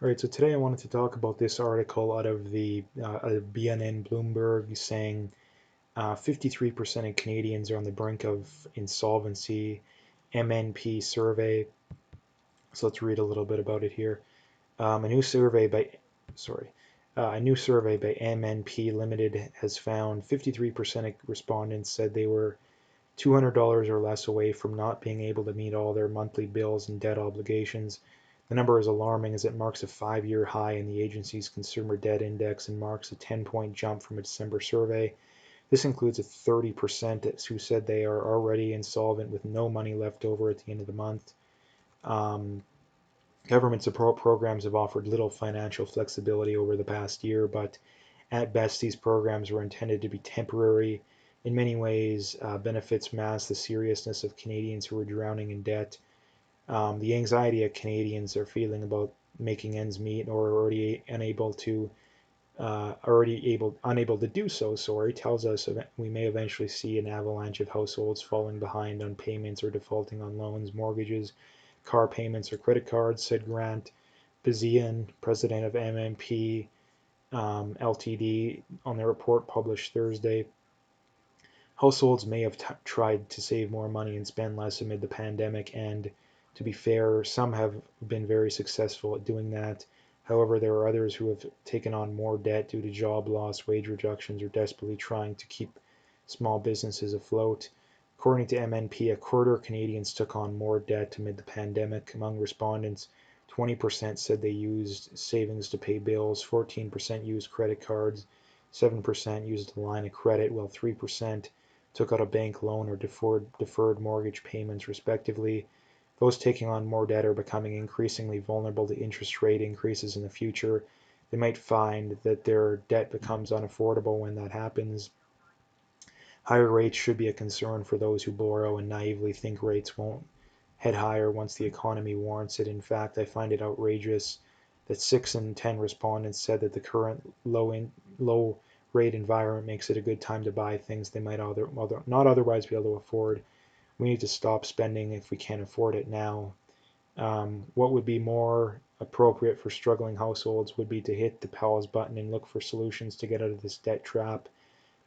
All right, so today I wanted to talk about this article out of BNN Bloomberg saying 53% of Canadians are on the brink of insolvency. MNP survey. So let's read a little bit about it here. A new survey by sorry, a new survey by MNP Limited has found 53% of respondents said they were $200 or less away from not being able to meet all their monthly bills and debt obligations. The number is alarming as it marks a 5-year high in the agency's consumer debt index and marks a 10-point jump from a December survey. This includes a 30% who said they are already insolvent with no money left over at the end of the month. Um, Government support programs have offered little financial flexibility over the past year, but at best, these programs were intended to be temporary. In many ways, benefits mask the seriousness of Canadians who are drowning in debt. The anxiety that Canadians are feeling about making ends meet or unable to do so, tells us we may eventually see an avalanche of households falling behind on payments or defaulting on loans, mortgages, car payments, or credit cards, said Grant Bazian, president of MMP Ltd., on the report published Thursday. Households may have tried to save more money and spend less amid the pandemic, and to be fair, some have been very successful at doing that. However, there are others who have taken on more debt due to job loss, wage reductions, or desperately trying to keep small businesses afloat. According to MNP, a quarter of Canadians took on more debt amid the pandemic. Among respondents, 20% said they used savings to pay bills, 14% used credit cards, 7% used a line of credit, while 3% took out a bank loan or deferred mortgage payments, respectively. Those taking on more debt are becoming increasingly vulnerable to interest rate increases in the future. They might find that their debt becomes unaffordable when that happens. Higher rates should be a concern for those who borrow and naively think rates won't head higher once the economy warrants it. In fact, I find it outrageous that 6 in 10 respondents said that the current low rate environment makes it a good time to buy things they might not otherwise be able to afford. We need to stop spending if we can't afford it now. What would be more appropriate for struggling households would be to hit the pause button and look for solutions to get out of this debt trap.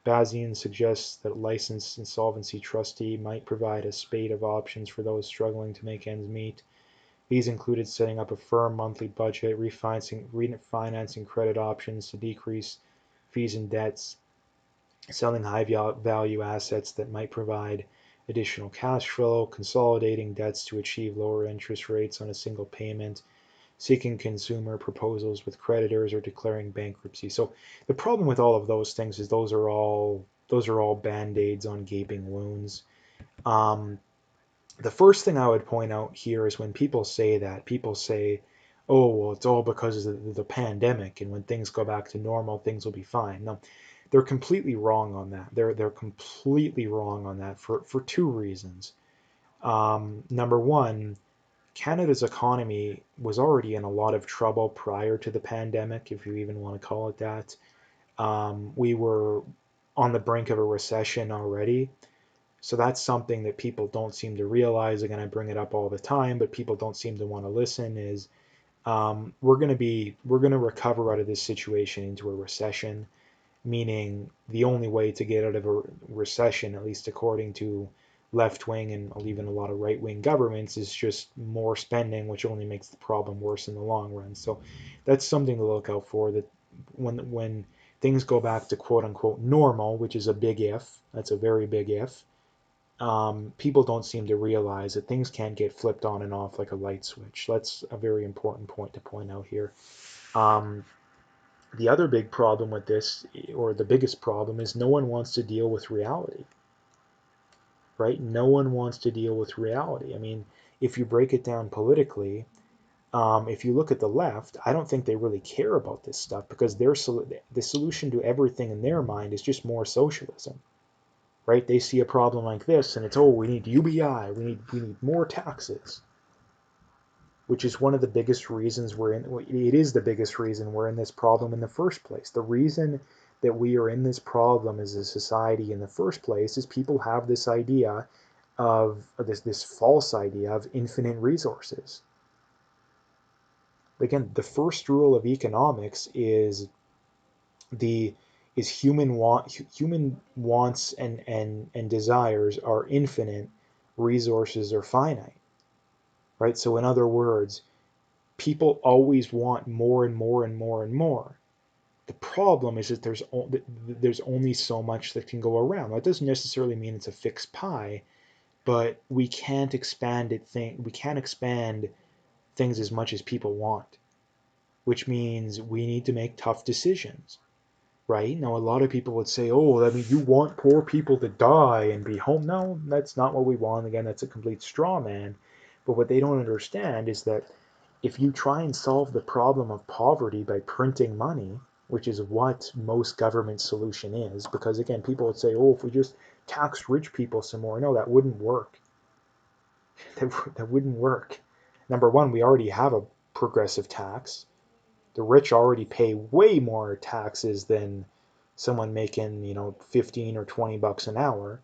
Bazian suggests that a licensed insolvency trustee might provide a spate of options for those struggling to make ends meet. These included setting up a firm monthly budget, refinancing credit options to decrease fees and debts, selling high-value assets that might provide additional cash flow, consolidating debts to achieve lower interest rates on a single payment, seeking consumer proposals with creditors, or declaring bankruptcy. So the problem with all of those things is those are all band-aids on gaping wounds. Um, the first thing I would point out here is when people say that, people say, "Oh, well, it's all because of the pandemic, and when things go back to normal, things will be fine." No, they're completely wrong on that. They're completely wrong on that for two reasons. Number one, Canada's economy was already in a lot of trouble prior to the pandemic, if you even want to call it that. We were on the brink of a recession already. So that's something that people don't seem to realize. Again, I bring it up all the time, but people don't seem to want to listen. Is we're going to recover out of this situation into a recession, meaning the only way to get out of a recession, at least according to left wing and even a lot of right wing governments, is just more spending, which only makes the problem worse in the long run. So that's something to look out for. That when things go back to quote unquote normal, which is a big if, that's a very big if. People don't seem to realize that things can't get flipped on and off like a light switch. That's a very important point to point out here. Um, the other big problem with this, or the biggest problem, is no one wants to deal with reality, right? No one wants to deal with reality. I mean, if you break it down politically, if you look at the left, I don't think they really care about this stuff because the solution to everything in their mind is just more socialism, right? They see a problem like this and it's, oh, we need UBI, we need more taxes, which is one of the biggest reasons it is the biggest reason we're in this problem in the first place. The reason that we are in this problem as a society in the first place is people have this idea of this false idea of infinite resources. Again, the first rule of economics is the is human wants and desires are infinite, resources are finite, right? So in other words, people always want more and more and more and more. The problem is that there's only so much that can go around. That doesn't necessarily mean it's a fixed pie, but we can't expand things as much as people want, which means we need to make tough decisions, right? Now, a lot of people would say, oh, I mean, you want poor people to die and be home. No, that's not what we want. Again, that's a complete straw man. But what they don't understand is that if you try and solve the problem of poverty by printing money, which is what most government solution is, because again, people would say, oh, if we just tax rich people some more. No, that wouldn't work. That wouldn't work. Number one, we already have a progressive tax. The rich already pay way more taxes than someone making, 15 or 20 bucks an hour,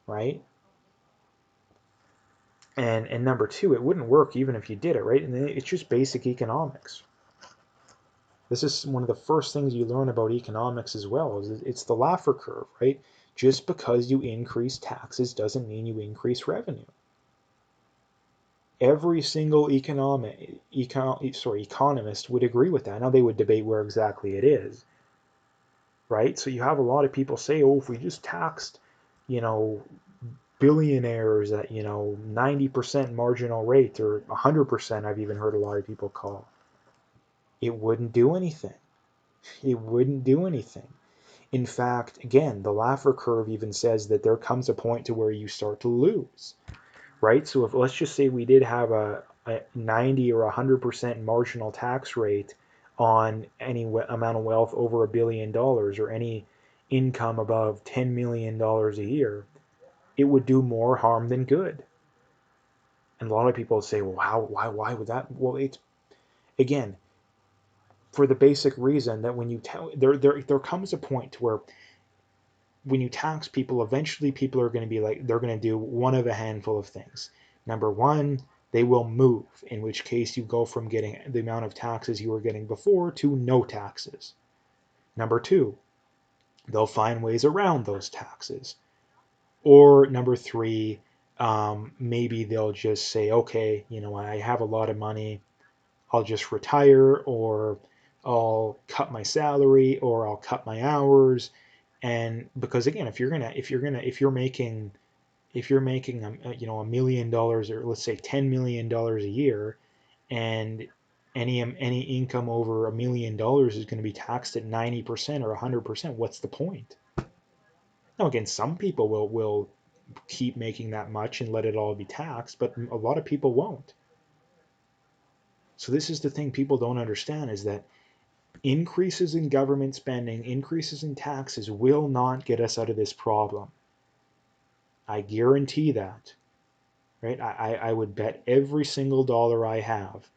right? And number two, it wouldn't work even if you did it, right? And it's just basic economics. This is one of the first things you learn about economics as well. Is it's the Laffer curve, right? Just because you increase taxes doesn't mean you increase revenue. Every single economist would agree with that. Now they would debate where exactly it is, right? So you have a lot of people say, oh, if we just taxed, you know, billionaires at, 90% marginal rate or 100%, I've even heard a lot of people call, it wouldn't do anything. It wouldn't do anything. In fact, again, the Laffer curve even says that there comes a point to where you start to lose, right? So if let's just say we did have a 90 or 100% marginal tax rate on any amount of wealth over $1 billion or any income above $10 million a year, it would do more harm than good. And a lot of people say, well, why would that? Well, it's again for the basic reason that when you tell there comes a point where when you tax people, eventually people are going to be like, they're going to do one of a handful of things. Number one, they will move, in which case you go from getting the amount of taxes you were getting before to no taxes. Number two, they'll find ways around those taxes. Or number three, maybe they'll just say, okay, I have a lot of money. I'll just retire, or I'll cut my salary, or I'll cut my hours. And because again, if you're making $1 million, or let's say $10 million a year, and any income over $1 million is going to be taxed at 90% or 100%, what's the point? Now again, some people will keep making that much and let it all be taxed, but a lot of people won't. So this is the thing people don't understand, is that increases in government spending, increases in taxes will not get us out of this problem. I guarantee that, right? I would bet every single dollar I have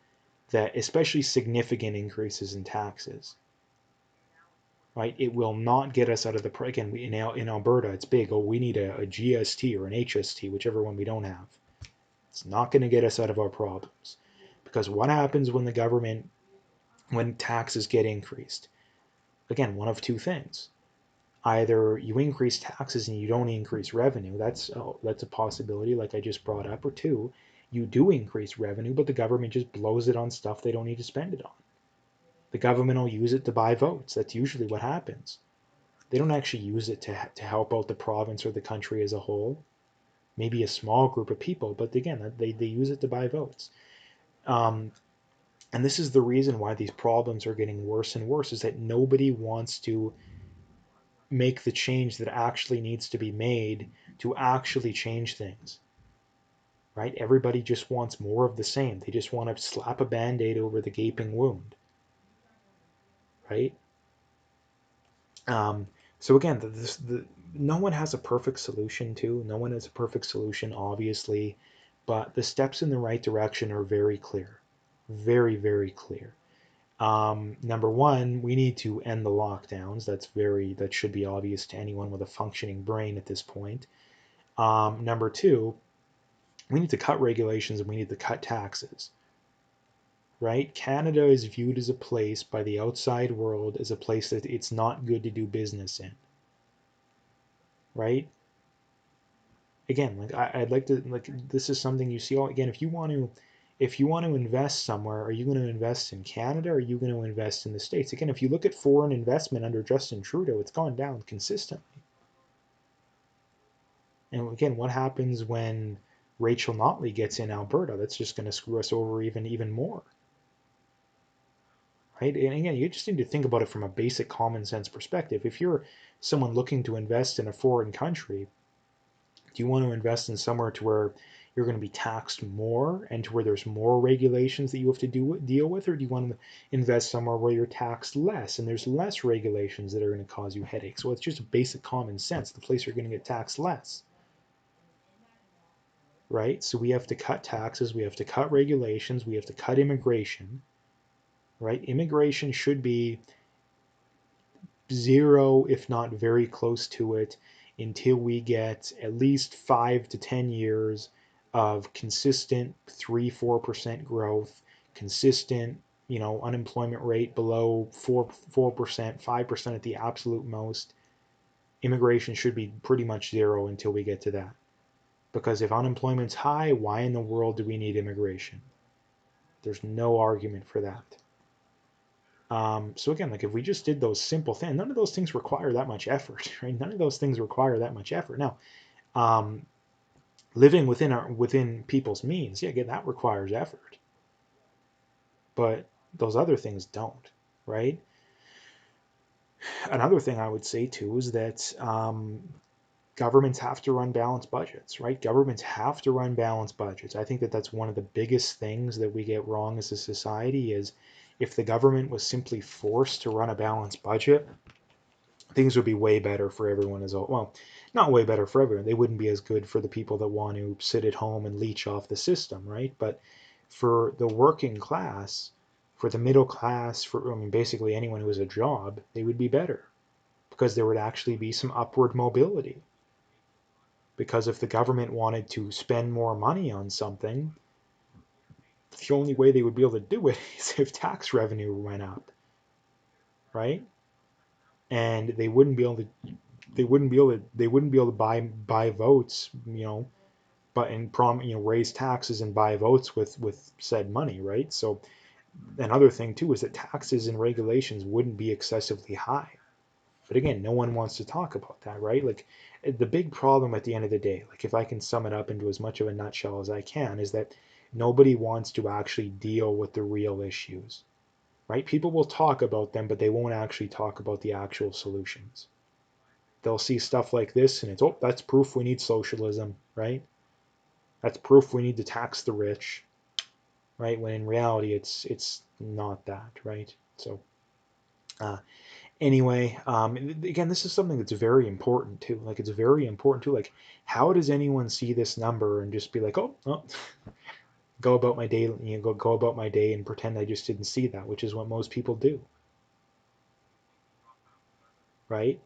that, especially significant increases in taxes, right? It will not get us out of the, again, in Alberta, it's big. Oh, we need a GST or an HST, whichever one we don't have. It's not going to get us out of our problems. Because what happens when when taxes get increased? Again, one of two things. Either you increase taxes and you don't increase revenue. That's a possibility, like I just brought up. Or two, you do increase revenue, but the government just blows it on stuff they don't need to spend it on. The government will use it to buy votes. That's usually what happens. They don't actually use it to help out the province or the country as a whole. Maybe a small group of people, but again, they use it to buy votes. Um, and this is the reason why these problems are getting worse and worse, is that nobody wants to make the change that actually needs to be made to actually change things, right? Everybody just wants more of the same. They just want to slap a band-aid over the gaping wound, right? Um, so again, no one has a perfect solution to. No one has a perfect solution, obviously, but the steps in the right direction are very clear, very, very clear. Number one, we need to end the lockdowns. That should be obvious to anyone with a functioning brain at this point. Number two, we need to cut regulations and we need to cut taxes. right? Canada is viewed as a place by the outside world as a place that it's not good to do business in, right? Again, like I'd like to like this is something you see all again. If you want to invest somewhere, are you going to invest in Canada or are you going to invest in the States? Again, if you look at foreign investment under Justin Trudeau, it's gone down consistently. And again, what happens when Rachel Notley gets in Alberta? That's just going to screw us over even more. Right? And again, you just need to think about it from a basic common sense perspective. If you're someone looking to invest in a foreign country, do you want to invest in somewhere to where you're going to be taxed more and to where there's more regulations that you have to deal with, or do you want to invest somewhere where you're taxed less and there's less regulations that are going to cause you headaches? Well, it's just a basic common sense. The place you're going to get taxed less, right? So we have to cut taxes, we have to cut regulations, we have to cut immigration, right? Immigration should be zero, if not very close to it, until we get at least 5 to 10 years of consistent 3-4% growth, consistent, unemployment rate below 4%, 5% at the absolute most. Immigration should be pretty much zero until we get to that. Because if unemployment's high, why in the world do we need immigration? There's no argument for that. So again, like if we just did those simple things, none of those things require that much effort, right? None of those things require that much effort. Now, um, living within people's means, yeah, again, that requires effort, but those other things don't, right? Another thing I would say too is that governments have to run balanced budgets, right? Governments have to run balanced budgets. I think that that's one of the biggest things that we get wrong as a society is if the government was simply forced to run a balanced budget, things would be way better for everyone as well. Not way better for everyone. They wouldn't be as good for the people that want to sit at home and leech off the system, right? But for the working class, for the middle class, for basically anyone who has a job, they would be better because there would actually be some upward mobility. Because if the government wanted to spend more money on something, the only way they would be able to do it is if tax revenue went up, right? And they wouldn't be able to buy votes, but raise taxes and buy votes with said money, right? So another thing too is that taxes and regulations wouldn't be excessively high. But again, no one wants to talk about that, right? Like the big problem at the end of the day, like if I can sum it up into as much of a nutshell as I can, is that nobody wants to actually deal with the real issues, right? People will talk about them, but they won't actually talk about the actual solutions. They'll see stuff like this and it's, oh, that's proof we need socialism, right? That's proof we need to tax the rich, right? When in reality, it's not that, right? So uh, anyway, again, this is something that's very important too. Like it's very important too. Like how does anyone see this number and just be like, oh, go about my day, go about my day and pretend I just didn't see that, which is what most people do, right?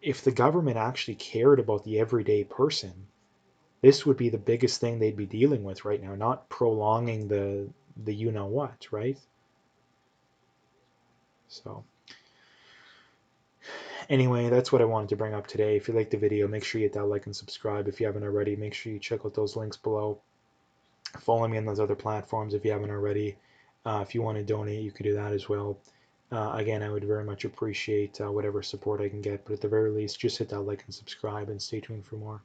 If the government actually cared about the everyday person, this would be the biggest thing they'd be dealing with right now, not prolonging the you know what, right? So anyway, that's what I wanted to bring up today. If you liked the video, make sure you hit that like and subscribe. If you haven't already, make sure you check out those links below. Follow me on those other platforms if you haven't already. If you want to donate, you can do that as well. Again, I would very much appreciate whatever support I can get, but at the very least, just hit that like and subscribe and stay tuned for more.